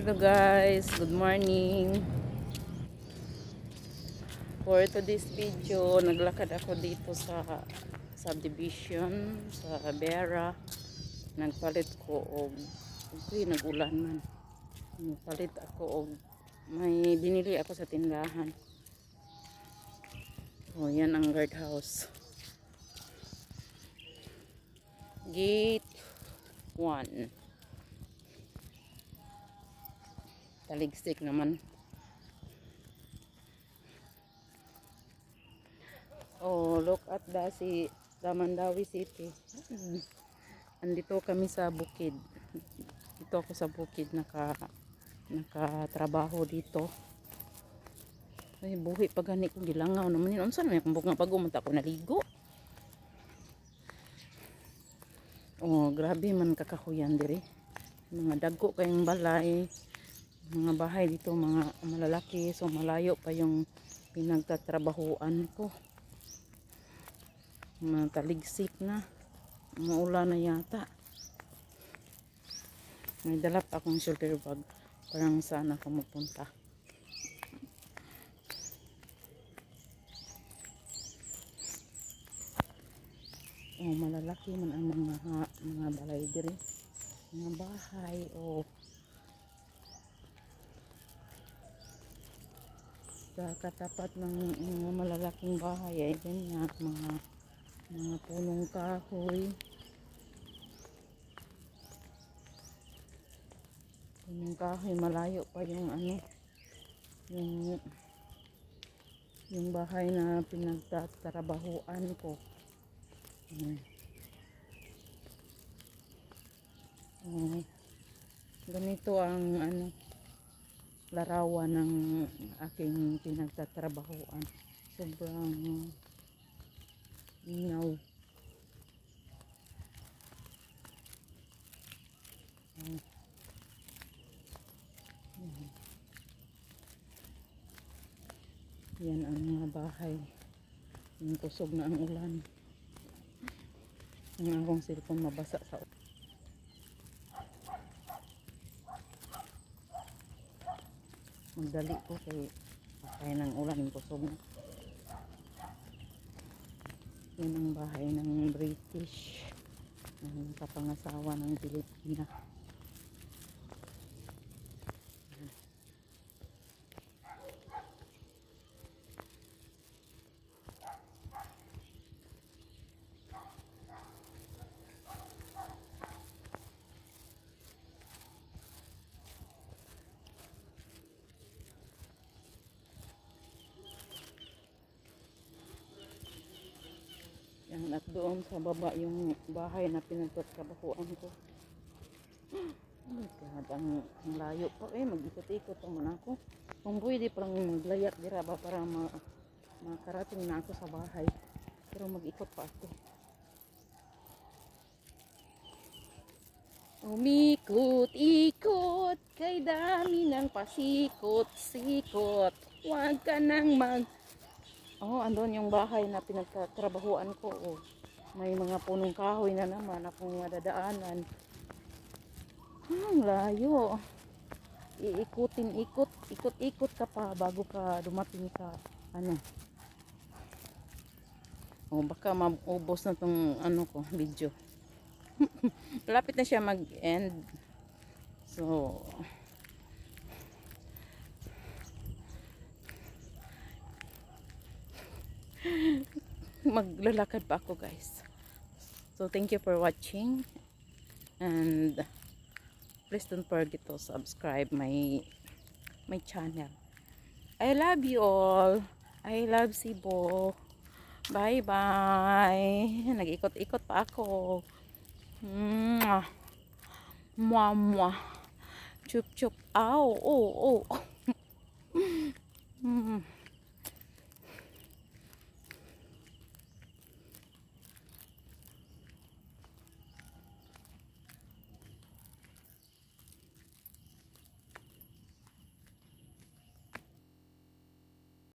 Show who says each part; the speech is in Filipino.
Speaker 1: Hello guys, good morning. For today's video, naglakad ako dito sa subdivision sa Vera. Nagpalit ko og nagulan man. Nagpalit ako og may binili ako sa tindahan. Oh, yan ang guardhouse. Gate 1. Taligsik naman. Oh, look at Damandawi City. Andito kami sa bukid. Dito ako sa bukid nakatrabaho dito. Ay, buhi pa gani kong gilangaw naman yun. Unsa naman kung nga pag-umunta ako naligo. Oh, grabe man kakahuyan diri. Mga dagko kayong balay. Mga bahay dito, mga malalaki. So, malayo pa yung pinagtatrabahuan ko. Mataligsik na. Maulan na yata. May dala pa akong shoulder bag. Parang saan ako magpunta. Oh, malalaki man ang mga balay diri. Mga bahay. Oh. Sa katapat ng mga malalaking bahay ay ganyan, mga punong kahoy. Punong kahoy, malayo pa yung yung bahay na pinagtatrabahuan ko. Ganito ang larawan ng aking pinagtatrabahuan. Sobrang inaw. Yan ang mga bahay. Yung kusog na ang ulan. Ang akong cellphone mabasa sa ulan. Magdali po kay patay ng ulan yung kusog. Yan ang bahay ng British, ng kapangasawa ng Pilipina. Yan, at doon sa baba yung bahay na pinagtatrabahuan ko. Oh my God, ang layo pa. Mag-ikot-ikot naman ako. Kung pwede palang maglayat dira ba para makarating na ako sa bahay. Pero mag-ikot pa ako. Umikot-ikot kay dami ng pasikot-sikot. Huwag ka nang Oh, andun yung bahay na pinagtatrabahuan ko. Oh. May mga punong kahoy na naman akong madadaanan. Ang layo. Ikot-ikot ka pa bago ka dumating sa Oh, baka maubos na tong ko, video. Lapit na siya mag-end. So, maglalakad pa ako guys. So thank you for watching, and please don't forget to subscribe my channel. I love you all. I love Cebu. Bye bye. Nag-ikot-ikot pa ako. Mwah mwah. Chup chup. Ow. Oh.